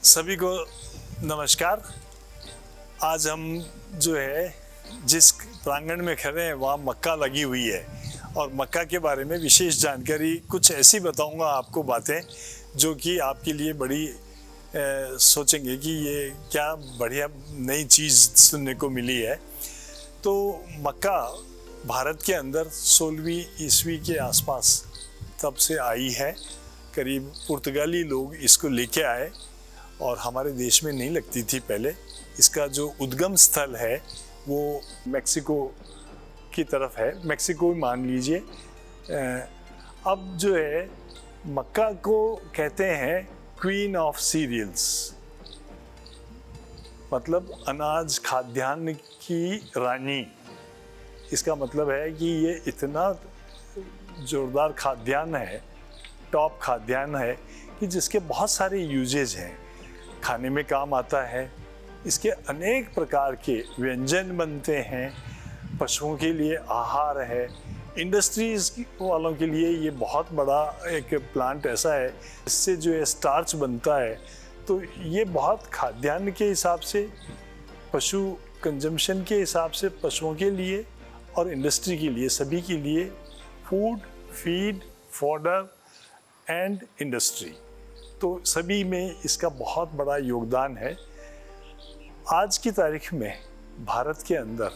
सभी को नमस्कार। आज हम जो है जिस प्रांगण में खड़े हैं वहाँ मक्का लगी हुई है और मक्का के बारे में विशेष जानकारी कुछ ऐसी बताऊंगा आपको बातें जो कि आपके लिए बड़ी सोचेंगे कि ये क्या बढ़िया नई चीज़ सुनने को मिली है। तो मक्का भारत के अंदर 16वीं ईस्वी के आसपास तब से आई है। करीब पुर्तगाली लोग इसको लेके आए और हमारे देश में नहीं लगती थी पहले। इसका जो उद्गम स्थल है वो मेक्सिको की तरफ है, मेक्सिको मान लीजिए। अब जो है मक्का को कहते हैं क्वीन ऑफ सीरियल्स, मतलब अनाज खाद्यान्न की रानी। इसका मतलब है कि ये इतना जोरदार खाद्यान्न है, टॉप खाद्यान्न है कि जिसके बहुत सारे यूजेज हैं। खाने में काम आता है, इसके अनेक प्रकार के व्यंजन बनते हैं, पशुओं के लिए आहार है, इंडस्ट्रीज वालों के लिए ये बहुत बड़ा एक प्लांट ऐसा है इससे जो है स्टार्च बनता है। तो ये बहुत खाद्यान्न के हिसाब से, पशु कंजम्पशन के हिसाब से, पशुओं के लिए और इंडस्ट्री के लिए, सभी के लिए food, feed, fodder and industry, तो सभी में इसका बहुत बड़ा योगदान है। आज की तारीख में भारत के अंदर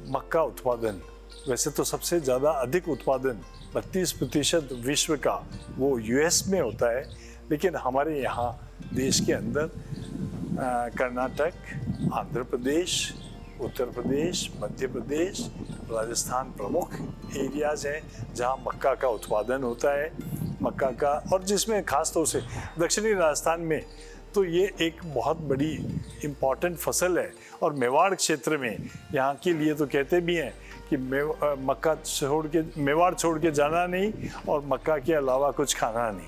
मक्का उत्पादन, वैसे तो सबसे ज़्यादा अधिक उत्पादन 32% विश्व का वो यूएस में होता है, लेकिन हमारे यहाँ देश के अंदर कर्नाटक, आंध्र प्रदेश, उत्तर प्रदेश, मध्य प्रदेश, राजस्थान प्रमुख एरियाज़ हैं जहाँ मक्का का उत्पादन होता है। मक्का का, और जिसमें ख़ास तौर से दक्षिणी राजस्थान में तो ये एक बहुत बड़ी इम्पॉर्टेंट फसल है। और मेवाड़ क्षेत्र में यहाँ के लिए तो कहते भी हैं कि मक्का छोड़ के, मेवाड़ छोड़ के जाना नहीं और मक्का के अलावा कुछ खाना नहीं।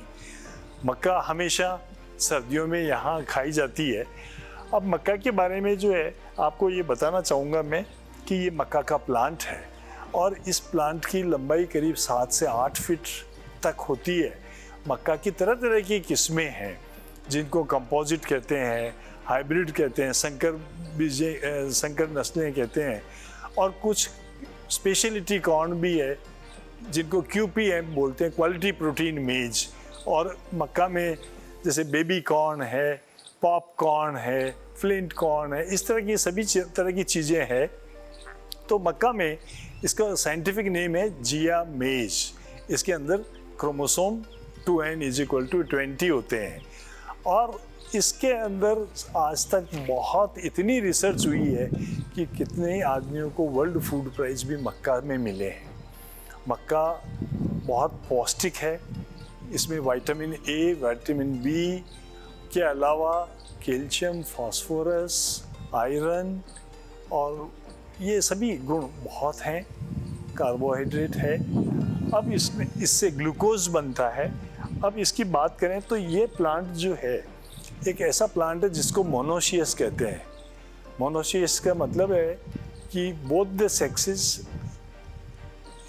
मक्का हमेशा सर्दियों में यहाँ खाई जाती है। अब मक्का के बारे में जो है आपको ये बताना चाहूँगा मैं कि ये मक्का का प्लांट है और इस प्लांट की लंबाई करीब 7 से 8 फीट तक होती है। मक्का की तरह तरह की किस्में हैं जिनको कंपोजिट कहते हैं, हाइब्रिड कहते हैं, संकर नस्लें कहते हैं, और कुछ स्पेशलिटी कॉर्न भी है जिनको QPM बोलते हैं, क्वालिटी प्रोटीन मेज। और मक्का में जैसे बेबी कॉर्न है, पॉपकॉर्न है, फ्लिंट कॉर्न है, इस तरह की सभी तरह की चीज़ें हैं। तो मक्का में इसका साइंटिफिक नेम है जिया मेज। इसके अंदर क्रोमोसोम 2n = 20 होते हैं और इसके अंदर आज तक बहुत इतनी रिसर्च हुई है कि कितने आदमियों को वर्ल्ड फूड प्राइज भी मक्का में मिले हैं। मक्का बहुत पौष्टिक है, इसमें विटामिन A, विटामिन B के अलावा कैल्शियम, फास्फोरस, आयरन और ये सभी गुण बहुत हैं। कार्बोहाइड्रेट है। अब इसमें इससे ग्लूकोज बनता है। अब इसकी बात करें तो ये प्लांट जो है एक ऐसा प्लांट है जिसको मोनोशियस कहते हैं। मोनोशियस का मतलब है कि both the sexes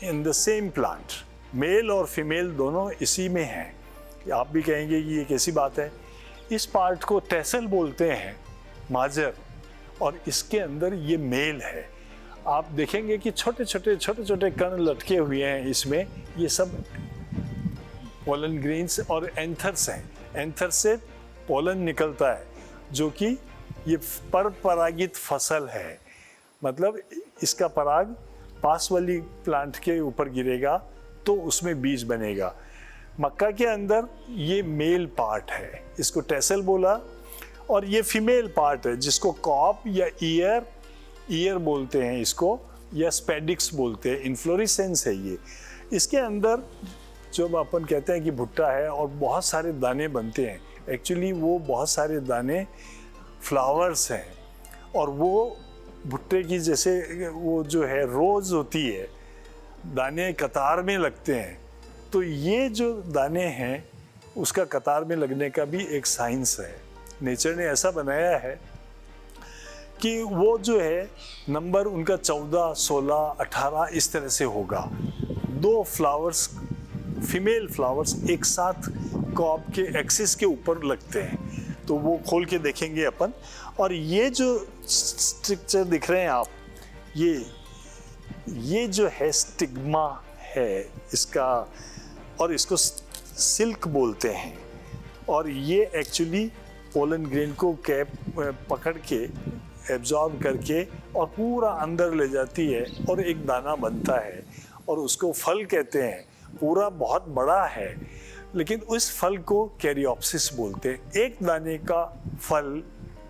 in the same plant, male और फीमेल दोनों इसी में हैं। आप भी कहेंगे कि ये कैसी बात है। इस पार्ट को टेसल बोलते हैं, माजर, और इसके अंदर ये मेल है। आप देखेंगे कि छोटे छोटे कण लटके हुए हैं इसमें। ये सब पोलन ग्रेन्स और एंथर्स हैं। एंथर से पोलन निकलता है जो कि ये परपरागित फसल है, मतलब इसका पराग पास वाली प्लांट के ऊपर गिरेगा तो उसमें बीज बनेगा। मक्का के अंदर ये मेल पार्ट है, इसको टेसल बोला, और ये फीमेल पार्ट है जिसको कॉप या ईयर बोलते हैं इसको, या स्पेडिक्स बोलते हैं। इन्फ्लोरेसेंस है ये। इसके अंदर जो अपन कहते हैं कि भुट्टा है और बहुत सारे दाने बनते हैं, एक्चुअली वो बहुत सारे दाने फ्लावर्स हैं। और वो भुट्टे की जैसे वो जो है रोज़ होती है, दाने कतार में लगते हैं। तो ये जो दाने हैं उसका कतार में लगने का भी एक साइंस है। नेचर ने ऐसा बनाया है कि वो जो है नंबर उनका 14, 16, 18 इस तरह से होगा। 2 फ्लावर्स, फीमेल फ्लावर्स एक साथ कॉप के एक्सिस के ऊपर लगते हैं। तो वो खोल के देखेंगे अपन। और ये जो स्ट्रक्चर दिख रहे हैं आप, ये जो है स्टिग्मा है इसका, और इसको सिल्क बोलते हैं। और ये एक्चुअली पोलन ग्रेन को कैप पकड़ के एब्जॉर्ब करके और पूरा अंदर ले जाती है और एक दाना बनता है और उसको फल कहते हैं। पूरा बहुत बड़ा है, लेकिन उस फल को कैरियोप्सिस बोलते हैं। एक दाने का फल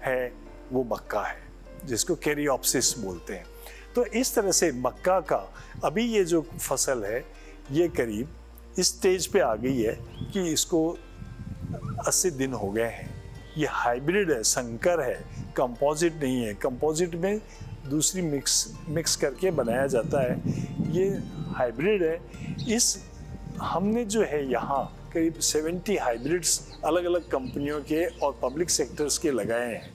है वो मक्का है, जिसको कैरियोप्सिस बोलते हैं। तो इस तरह से मक्का का अभी ये जो फसल है ये करीब इस स्टेज पे आ गई है कि इसको 80 दिन हो गए हैं। ये हाइब्रिड है, संकर है, कंपोजिट नहीं है। कंपोजिट में दूसरी मिक्स करके बनाया जाता है, ये हाइब्रिड है। इस हमने जो है यहाँ करीब 70 हाइब्रिड्स अलग अलग कंपनियों के और पब्लिक सेक्टर्स के लगाए हैं।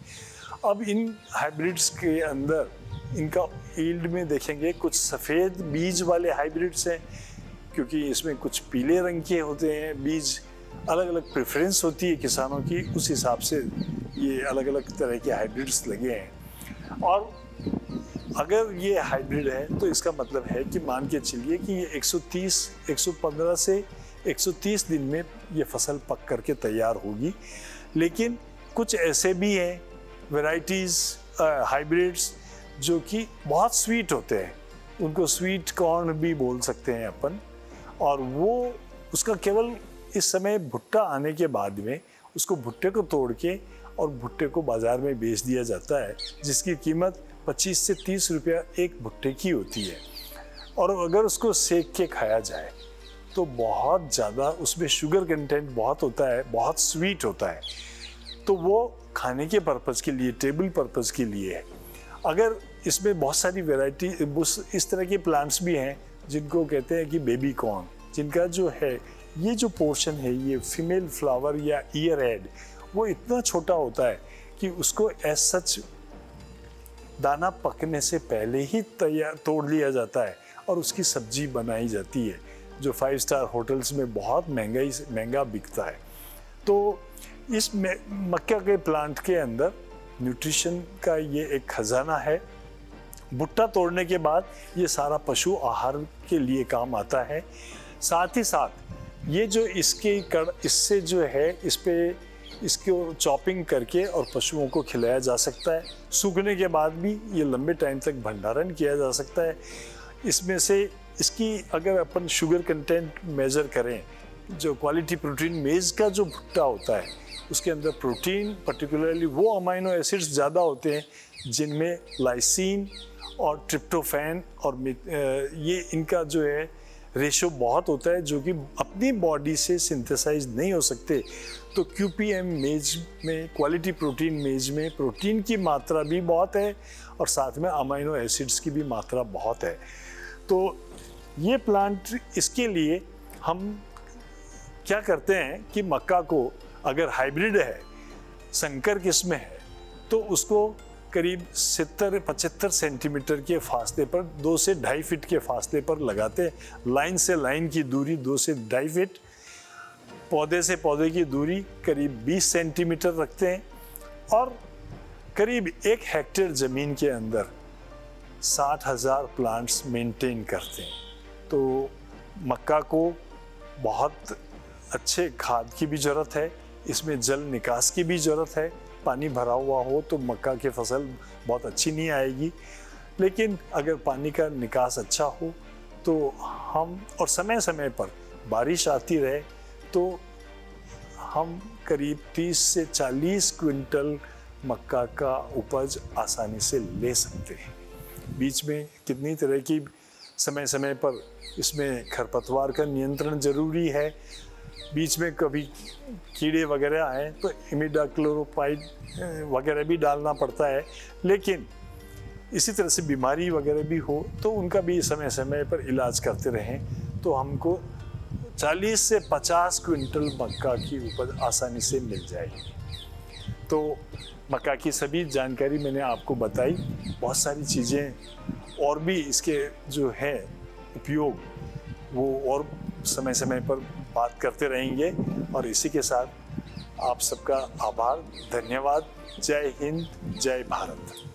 अब इन हाइब्रिड्स के अंदर इनका यील्ड में देखेंगे, कुछ सफ़ेद बीज वाले हाइब्रिड्स हैं, क्योंकि इसमें कुछ पीले रंग के होते हैं बीज। अलग अलग प्रेफरेंस होती है किसानों की, उस हिसाब से ये अलग अलग तरह के हाइब्रिड्स लगे हैं। और अगर ये हाइब्रिड है तो इसका मतलब है कि मान के चलिए कि ये 115 से 130 दिन में ये फसल पक करके तैयार होगी। लेकिन कुछ ऐसे भी हैं वैराइटीज़ हाइब्रिड्स जो कि बहुत स्वीट होते हैं, उनको स्वीट कॉर्न भी बोल सकते हैं अपन। और वो उसका केवल इस समय भुट्टा आने के बाद में उसको भुट्टे को तोड़ के और भुट्टे को बाज़ार में बेच दिया जाता है, जिसकी कीमत 25 से 30 रुपया एक भुट्टे की होती है। और अगर उसको सेक के खाया जाए तो बहुत ज़्यादा उसमें शुगर कंटेंट बहुत होता है, बहुत स्वीट होता है। तो वो खाने के पर्पज़ के लिए, टेबल पर्पज़ के लिए है। अगर इसमें बहुत सारी वैरायटी इस तरह के प्लांट्स भी हैं जिनको कहते हैं कि बेबी कॉर्न, जिनका जो है ये जो पोर्शन है, ये फीमेल फ्लावर या ईयर हेड, वो इतना छोटा होता है कि उसको एज सच दाना पकने से पहले ही तैयार तोड़ लिया जाता है और उसकी सब्जी बनाई जाती है, जो 5 स्टार होटल्स में बहुत महंगा बिकता है। तो इस मक्का के प्लांट के अंदर न्यूट्रिशन का ये एक खजाना है। भुट्टा तोड़ने के बाद ये सारा पशु आहार के लिए काम आता है। साथ ही साथ ये जो इससे जो है इसको चॉपिंग करके और पशुओं को खिलाया जा सकता है। सूखने के बाद भी ये लंबे टाइम तक भंडारण किया जा सकता है। इसमें से इसकी अगर अपन शुगर कंटेंट मेज़र करें, जो क्वालिटी प्रोटीन मेज़ का जो भुट्टा होता है उसके अंदर प्रोटीन, पर्टिकुलरली वो अमाइनो एसिड्स ज़्यादा होते हैं जिनमें लाइसिन और ट्रिप्टोफैन और ये इनका जो है रेशो बहुत होता है, जो कि अपनी बॉडी से सिंथेसाइज नहीं हो सकते। तो QPM मेज में, क्वालिटी प्रोटीन मेज में प्रोटीन की मात्रा भी बहुत है और साथ में अमाइनो एसिड्स की भी मात्रा बहुत है। तो ये प्लांट, इसके लिए हम क्या करते हैं कि मक्का को अगर हाइब्रिड है, संकर किस्म है, तो उसको करीब 70-75 सेंटीमीटर के फासले पर 2 से 2.5 फीट के फासले पर लगाते हैं। लाइन से लाइन की दूरी 2 से 2.5 फीट, पौधे से पौधे की दूरी करीब 20 सेंटीमीटर रखते हैं और करीब 1 हेक्टेयर ज़मीन के अंदर 60,000 प्लांट्स मेंटेन करते हैं। तो मक्का को बहुत अच्छे खाद की भी ज़रूरत है, इसमें जल निकास की भी ज़रूरत है। पानी भरा हुआ हो तो मक्का की फसल बहुत अच्छी नहीं आएगी, लेकिन अगर पानी का निकास अच्छा हो तो हम, और समय समय पर बारिश आती रहे, तो हम करीब 30 से 40 क्विंटल मक्का का उपज आसानी से ले सकते हैं। बीच में कितनी तरह की समय समय पर इसमें खरपतवार का नियंत्रण ज़रूरी है। बीच में कभी कीड़े वगैरह आए तो इमिडाक्लोप्रिड वगैरह भी डालना पड़ता है। लेकिन इसी तरह से बीमारी वगैरह भी हो तो उनका भी समय समय पर इलाज करते रहें, तो हमको 40 से 50 क्विंटल मक्का की उपज आसानी से मिल जाएगी। तो मक्का की सभी जानकारी मैंने आपको बताई। बहुत सारी चीज़ें और भी इसके जो है उपयोग, वो और समय समय पर बात करते रहेंगे। और इसी के साथ आप सबका आभार, धन्यवाद। जय हिंद, जय भारत।